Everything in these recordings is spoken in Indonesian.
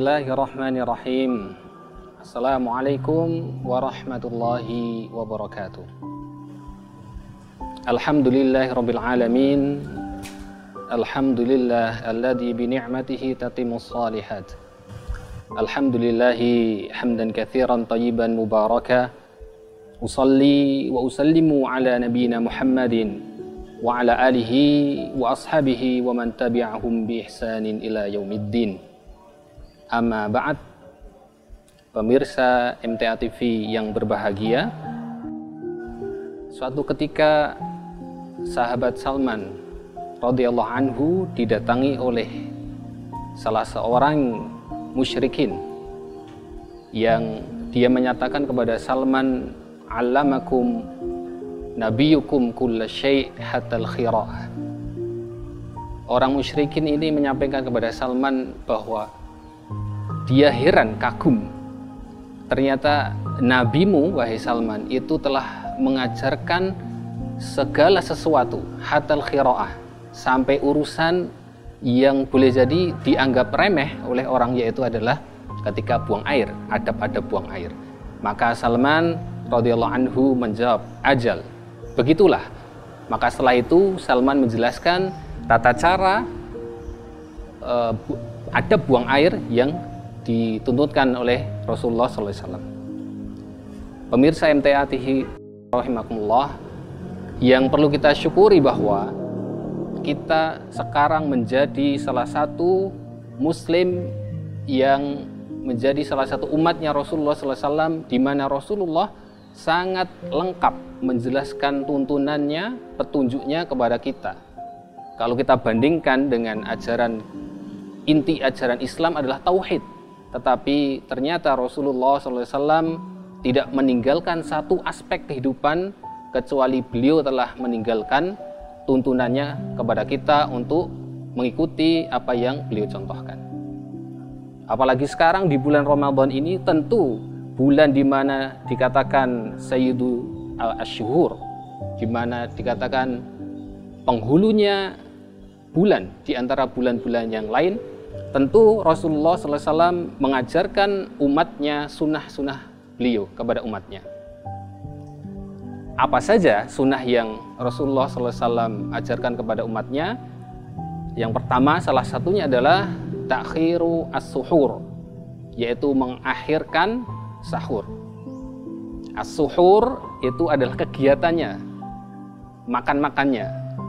Bismillahirrahmanirrahim. Assalamualaikum warahmatullahi wabarakatuh. Alhamdulillahirabbil alamin. Alhamdulillah alladzi bi ni'matihi tatimmus shalihat. Alhamdulillahi hamdan katsiran thayyiban mubaraka. Usalli wa usallimu ala nabiyyina Muhammadin wa ala alihi wa ashabihi wa man tabi'ahum bi ihsanin ila yaumiddin. Amma ba'd. Pemirsa MTA TV yang berbahagia, suatu ketika sahabat Salman radhiyallahu anhu didatangi oleh salah seorang musyrikin yang dia menyatakan kepada Salman, "Allamakum nabiyukum kulla syai' hatta al-khira'ah." Orang musyrikin ini menyampaikan kepada Salman bahwa dia heran, kagum. Ternyata nabimu, wahai Salman, itu telah mengajarkan segala sesuatu, hatal khira'ah, sampai urusan yang boleh jadi dianggap remeh oleh orang, yaitu adalah ketika buang air, adab-adab buang air. Maka Salman radhiyallahu anhu menjawab, "Ajal, begitulah." Maka setelah itu Salman menjelaskan tata cara adab buang air yang dituntutkan oleh Rasulullah SAW. Pemirsa MTA TV rahimakumullah, yang perlu kita syukuri bahwa kita sekarang menjadi salah satu muslim yang menjadi salah satu umatnya Rasulullah SAW, di mana Rasulullah sangat lengkap menjelaskan tuntunannya, petunjuknya kepada kita. Kalau kita bandingkan dengan inti ajaran Islam adalah tauhid. Tetapi ternyata Rasulullah SAW tidak meninggalkan satu aspek kehidupan kecuali beliau telah meninggalkan tuntunannya kepada kita untuk mengikuti apa yang beliau contohkan. Apalagi sekarang di bulan Ramadan ini, tentu bulan di mana dikatakan Sayyidu al-Ashhur, di mana dikatakan penghulunya bulan di antara bulan-bulan yang lain. Tentu Rasulullah SAW mengajarkan umatnya sunnah-sunnah beliau kepada umatnya. Apa saja sunnah yang Rasulullah SAW ajarkan kepada umatnya? Yang pertama, salah satunya adalah ta'khiru as-suhur, yaitu mengakhirkan sahur. As-suhur itu adalah kegiatannya, makan-makannya.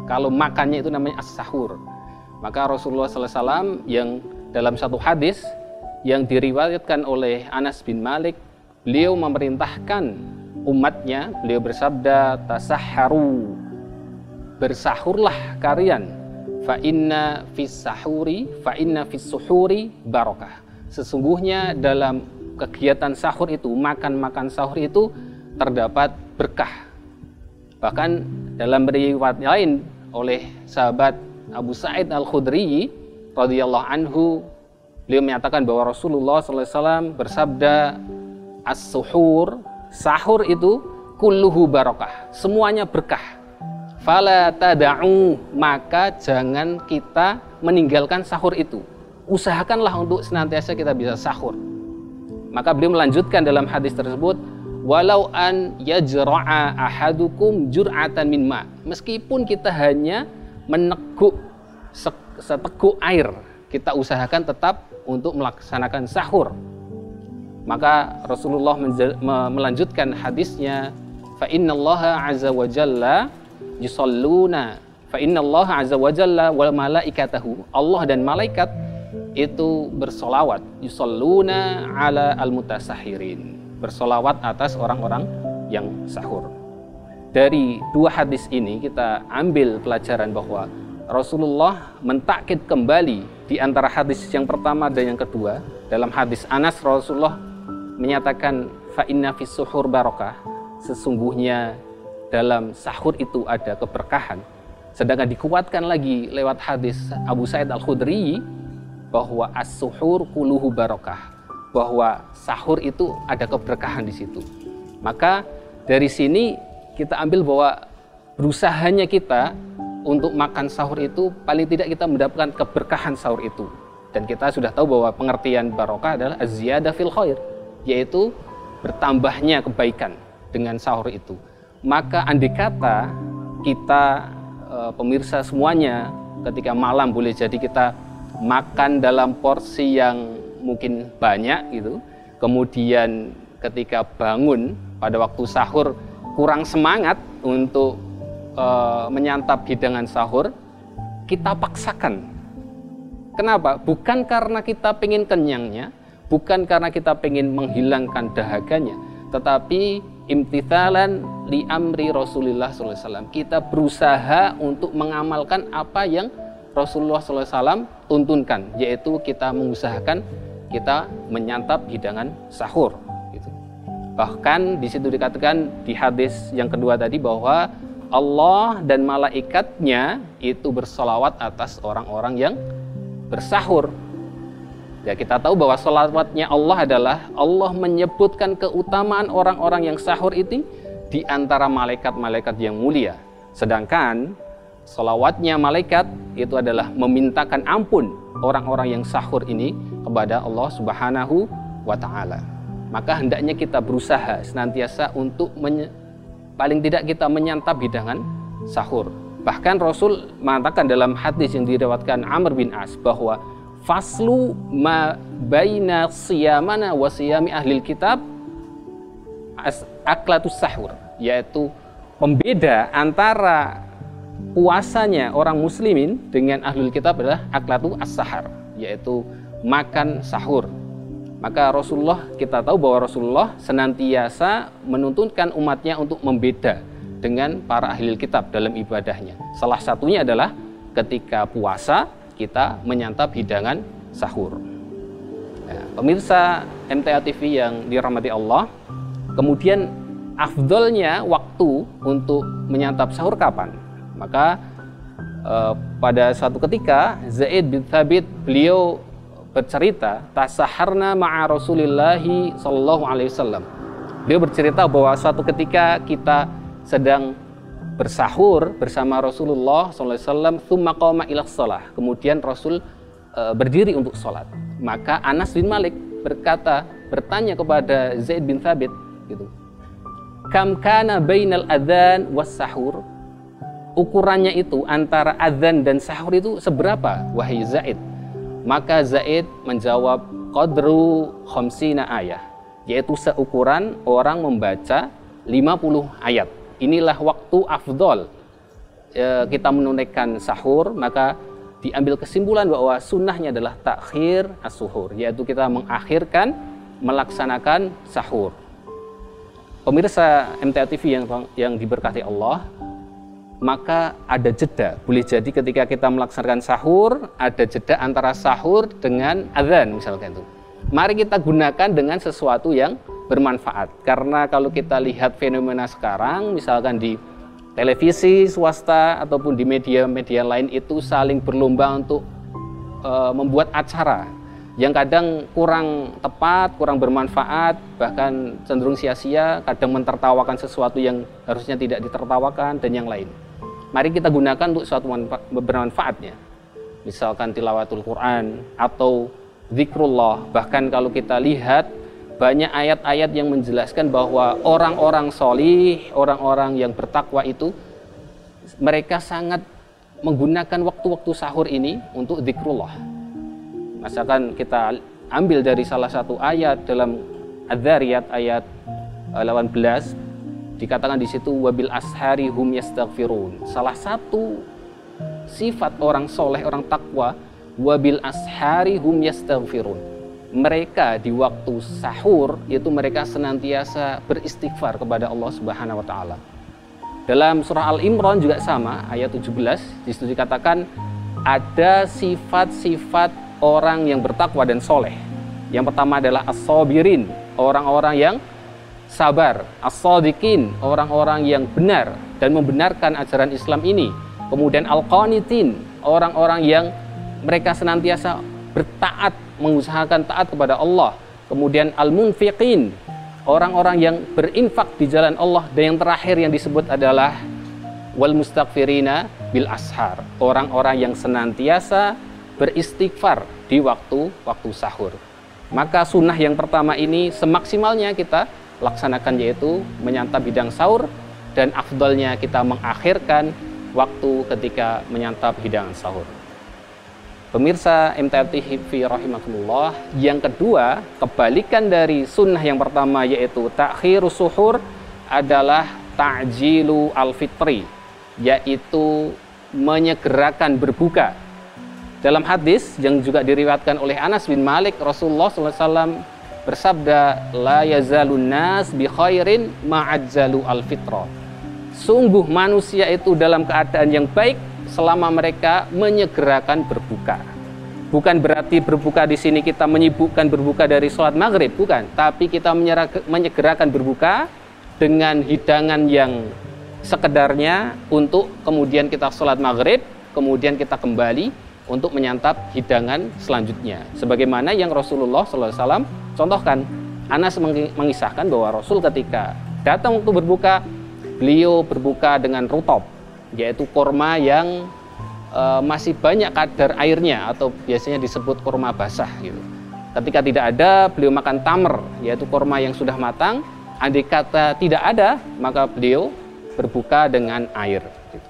Kalau makannya itu namanya as-sahur. Maka Rasulullah SAW yang dalam satu hadis yang diriwayatkan oleh Anas bin Malik, beliau memerintahkan umatnya, beliau bersabda, "Tasahharu, bersahurlah kalian, fa inna fis suhuri barakah." Sesungguhnya dalam kegiatan sahur itu, makan sahur itu terdapat berkah. Bahkan dalam riwayat lain oleh sahabat Abu Sa'id Al-Khudri radhiyallahu anhu, beliau menyatakan bahwa Rasulullah SAW bersabda, "As-suhur, sahur itu kulluhu barakah, semuanya berkah. Fala tada'u, maka jangan kita meninggalkan sahur itu. Usahakanlah untuk senantiasa kita bisa sahur." Maka beliau melanjutkan dalam hadis tersebut, "Walau an yajra'a ahadukum jur'atan min ma." Meskipun kita hanya meneguk seteguk air, kita usahakan tetap untuk melaksanakan sahur. Maka Rasulullah melanjutkan hadisnya, "Fa innallaha 'azza wa jalla yusalluna, fa innallaha 'azza wa jalla wal malaikatahu." Allah dan malaikat itu bersolawat, yusalluna 'ala al-mutasahhirin, bersolawat atas orang-orang yang sahur. Dari dua hadis ini kita ambil pelajaran bahwa Rasulullah mentakkid kembali di antara hadis yang pertama dan yang kedua. Dalam hadis Anas, Rasulullah menyatakan, "Fa inna fis suhur barakah." Sesungguhnya dalam sahur itu ada keberkahan. Sedangkan dikuatkan lagi lewat hadis Abu Sa'id Al-Khudri bahwa as-suhur kuluhu barakah, bahwa sahur itu ada keberkahan di situ. Maka dari sini kita ambil bahwa berusahanya kita untuk makan sahur itu paling tidak kita mendapatkan keberkahan sahur itu. Dan kita sudah tahu bahwa pengertian barokah adalah az-ziyadah fil khair, yaitu bertambahnya kebaikan dengan sahur itu. Maka andai kata kita pemirsa semuanya ketika malam boleh jadi kita makan dalam porsi yang mungkin banyak gitu, kemudian ketika bangun pada waktu sahur kurang semangat untuk menyantap hidangan sahur, kita paksakan. Kenapa? Bukan karena kita pengen kenyangnya, bukan karena kita pengen menghilangkan dahaganya, tetapi imtithalan li amri Rasulullah SAW. Kita berusaha untuk mengamalkan apa yang Rasulullah SAW tuntunkan, yaitu kita mengusahakan kita menyantap hidangan sahur. Gitu. Bahkan di situ dikatakan di hadis yang kedua tadi bahwa Allah dan malaikatnya itu bersolawat atas orang-orang yang bersahur. Ya, kita tahu bahwa sholawatnya Allah adalah Allah menyebutkan keutamaan orang-orang yang sahur itu di antara malaikat-malaikat yang mulia. Sedangkan sholawatnya malaikat itu adalah memintakan ampun orang-orang yang sahur ini kepada Allah Subhanahu wa Ta'ala. Maka hendaknya kita berusaha senantiasa untuk paling tidak kita menyantap hidangan sahur. Bahkan Rasul mengatakan dalam hadis yang diriwayatkan Amr bin As bahwa faslu ma baina siyamana wa siyami ahlil kitab aklatus sahur, yaitu pembeda antara puasanya orang muslimin dengan ahlul kitab adalah aklatu as-sahar, yaitu makan sahur. Maka Rasulullah, kita tahu bahwa Rasulullah senantiasa menuntunkan umatnya untuk membeda dengan para ahli kitab dalam ibadahnya. Salah satunya adalah ketika puasa kita menyantap hidangan sahur. Ya, pemirsa MTA TV yang dirahmati Allah, kemudian afdolnya waktu untuk menyantap sahur kapan? Maka pada suatu ketika Zaid bin Thabit beliau bercerita, tasaharna ma'a Rasulillahi sallallahu alaihi wasallam. Beliau bercerita bahwa suatu ketika kita sedang bersahur bersama Rasulullah SAW, thumma qama ila shalah. Kemudian Rasul berdiri untuk sholat. Maka Anas bin Malik bertanya kepada Zaid bin Thabit, gitu, kam kana bainal adzan was sahur? Ukurannya itu antara adzan dan sahur itu seberapa, wahai Zaid? Maka Zaid menjawab, qadru khamsina ayah, yaitu seukuran orang membaca 50 ayat. Inilah waktu afdol kita menunaikan sahur. Maka diambil kesimpulan bahwa sunnahnya adalah takhir as-suhur, yaitu kita mengakhirkan melaksanakan sahur. Pemirsa MTA TV yang diberkati Allah, maka ada jeda. Boleh jadi ketika kita melaksanakan sahur, ada jeda antara sahur dengan azan misalkan itu. Mari kita gunakan dengan sesuatu yang bermanfaat. Karena kalau kita lihat fenomena sekarang, misalkan di televisi swasta ataupun di media-media lain itu saling berlomba untuk membuat acara yang kadang kurang tepat, kurang bermanfaat, bahkan cenderung sia-sia, kadang mentertawakan sesuatu yang harusnya tidak ditertawakan dan yang lain. Mari kita gunakan untuk sesuatu bermanfaatnya. Misalkan tilawatul Quran atau zikrullah. Bahkan kalau kita lihat banyak ayat-ayat yang menjelaskan bahwa orang-orang solih, orang-orang yang bertakwa itu mereka sangat menggunakan waktu-waktu sahur ini untuk zikrullah. Misalkan kita ambil dari salah satu ayat dalam Adz-Dzariyat ayat 18, dikatakan di situ wabil ashari hum yastaghfirun. Salah satu sifat orang soleh, orang takwa, wabil ashari hum yastaghfirun. Mereka di waktu sahur itu mereka senantiasa beristighfar kepada Allah Subhanahu wa Ta'ala. Dalam surah Al-Imran juga sama, ayat 17, di situ dikatakan ada sifat-sifat orang yang bertakwa dan soleh. Yang pertama adalah as-sabirin, orang-orang yang sabar, as-sadiqin, orang-orang yang benar dan membenarkan ajaran Islam ini. Kemudian al-qanitin, orang-orang yang mereka senantiasa bertaat, mengusahakan taat kepada Allah. Kemudian al-munfiqin, orang-orang yang berinfak di jalan Allah. Dan yang terakhir yang disebut adalah wal mustaghfirina bil ashar, orang-orang yang senantiasa beristighfar di waktu sahur. Maka sunnah yang pertama ini semaksimalnya kita laksanakan, yaitu menyantap hidang sahur, dan afdalnya kita mengakhirkan waktu ketika menyantap hidangan sahur. Pemirsa MTA TV rahimakumullah, yang kedua, kebalikan dari sunnah yang pertama yaitu takhirus suhur adalah ta'jilu al-fitri, yaitu menyegerakan berbuka. Dalam hadis yang juga diriwayatkan oleh Anas bin Malik, Rasulullah SAW bersabda, la yazalun nas bi khairin ma'ajjalu al-fitra. Sungguh manusia itu dalam keadaan yang baik selama mereka menyegerakan berbuka. Bukan berarti berbuka di sini kita menyibukkan berbuka dari sholat maghrib, bukan. Tapi kita menyegerakan berbuka dengan hidangan yang sekedarnya untuk kemudian kita sholat maghrib, kemudian kita kembali untuk menyantap hidangan selanjutnya. Sebagaimana yang Rasulullah SAW contohkan. Anas mengisahkan bahwa Rasul ketika datang waktu berbuka, beliau berbuka dengan rutob, yaitu korma yang masih banyak kadar airnya, atau biasanya disebut korma basah gitu. Ketika tidak ada, beliau makan tamr, yaitu korma yang sudah matang. Andai kata tidak ada, maka beliau berbuka dengan air gitu.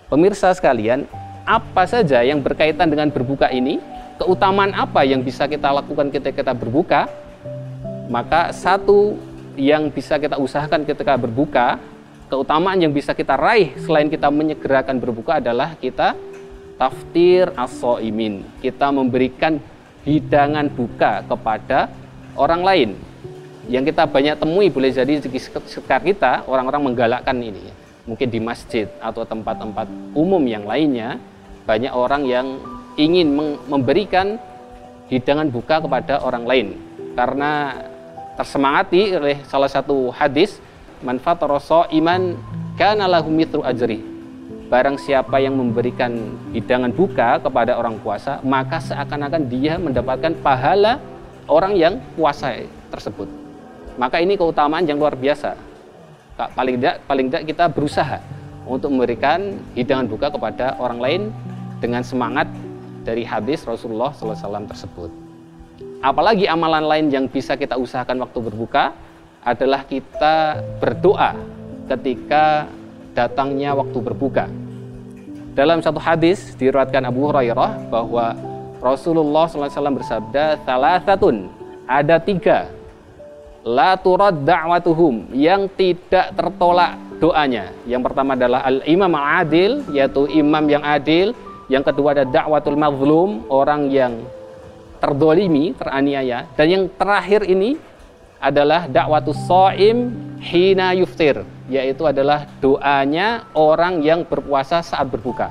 Pemirsa sekalian, apa saja yang berkaitan dengan berbuka ini, keutamaan apa yang bisa kita lakukan ketika kita berbuka? Maka satu yang bisa kita usahakan ketika berbuka, keutamaan yang bisa kita raih selain kita menyegerakan berbuka adalah kita taftir as-shaimin. Kita memberikan hidangan buka kepada orang lain. Yang kita banyak temui, boleh jadi di sekitar kita, orang-orang menggalakkan ini. Mungkin di masjid atau tempat-tempat umum yang lainnya, banyak orang yang ingin memberikan hidangan buka kepada orang lain. Karena tersemangati oleh salah satu hadis, man fatara shaiman kana lahu mithlu ajri. Barang siapa yang memberikan hidangan buka kepada orang puasa, maka seakan-akan dia mendapatkan pahala orang yang puasa tersebut. Maka ini keutamaan yang luar biasa. Paling tidak kita berusaha untuk memberikan hidangan buka kepada orang lain dengan semangat dari hadis Rasulullah SAW tersebut. Apalagi amalan lain yang bisa kita usahakan waktu berbuka adalah kita berdoa ketika datangnya waktu berbuka. Dalam satu hadis diriwayatkan Abu Hurairah bahwa Rasulullah SAW bersabda, "Thalathatun," ada tiga, "la turad da'watuhum," yang tidak tertolak doanya. Yang pertama adalah al-imam al-adil, yaitu imam yang adil. Yang kedua ada da'watul mazlum, orang yang terdolimi, teraniaya. Dan yang terakhir ini adalah da'watus shaim hina yuftir, yaitu adalah doanya orang yang berpuasa saat berbuka.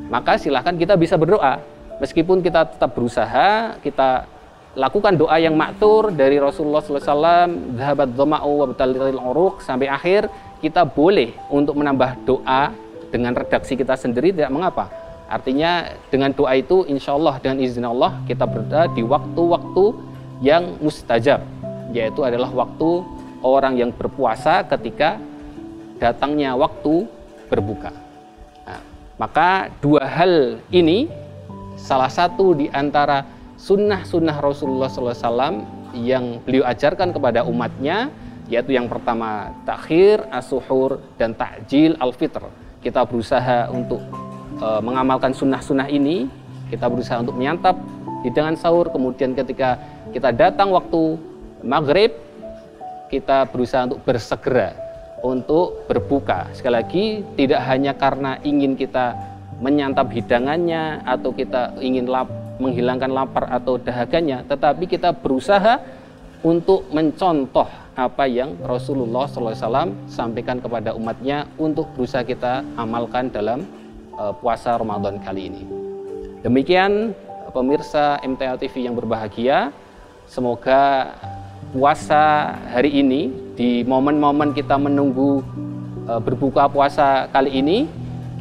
Maka silahkan kita bisa berdoa, meskipun kita tetap berusaha, kita lakukan doa yang maktur dari Rasulullah SAW, dhahabat dhama'u wa batalatil uruq, sampai akhir. Kita boleh untuk menambah doa dengan redaksi kita sendiri, tidak mengapa. Artinya dengan doa itu insya Allah dengan izin Allah kita berada di waktu-waktu yang mustajab, yaitu adalah waktu orang yang berpuasa ketika datangnya waktu berbuka. Nah, maka dua hal ini salah satu di antara sunnah-sunnah Rasulullah SAW yang beliau ajarkan kepada umatnya, yaitu yang pertama takhir as-suhur dan ta'jil al-fitr. Kita berusaha untuk mengamalkan sunnah-sunnah ini, kita berusaha untuk menyantap hidangan sahur, kemudian ketika kita datang waktu maghrib, kita berusaha untuk bersegera untuk berbuka. Sekali lagi, tidak hanya karena ingin kita menyantap hidangannya atau kita ingin menghilangkan lapar atau dahaganya, tetapi kita berusaha untuk mencontoh apa yang Rasulullah SAW sampaikan kepada umatnya untuk berusaha kita amalkan dalam puasa Ramadan kali ini. Demikian pemirsa MTA TV yang berbahagia, semoga puasa hari ini, di momen-momen kita menunggu berbuka puasa kali ini,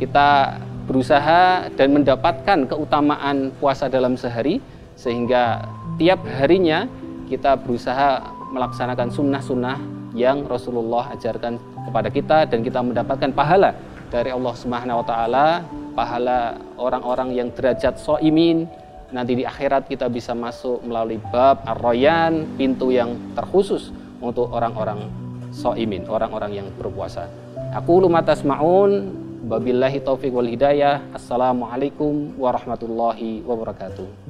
kita berusaha dan mendapatkan keutamaan puasa dalam sehari, sehingga tiap harinya kita berusaha melaksanakan sunnah-sunnah yang Rasulullah ajarkan kepada kita, dan kita mendapatkan pahala dari Allah Subhanahu wa taala, pahala orang-orang yang derajat shaimin, nanti di akhirat kita bisa masuk melalui bab Ar-Rayyan, pintu yang terkhusus untuk orang-orang shaimin, orang-orang yang berpuasa. Aku lu matasma'un, wabillahi taufiq wal hidayah. Assalamualaikum warahmatullahi wabarakatuh.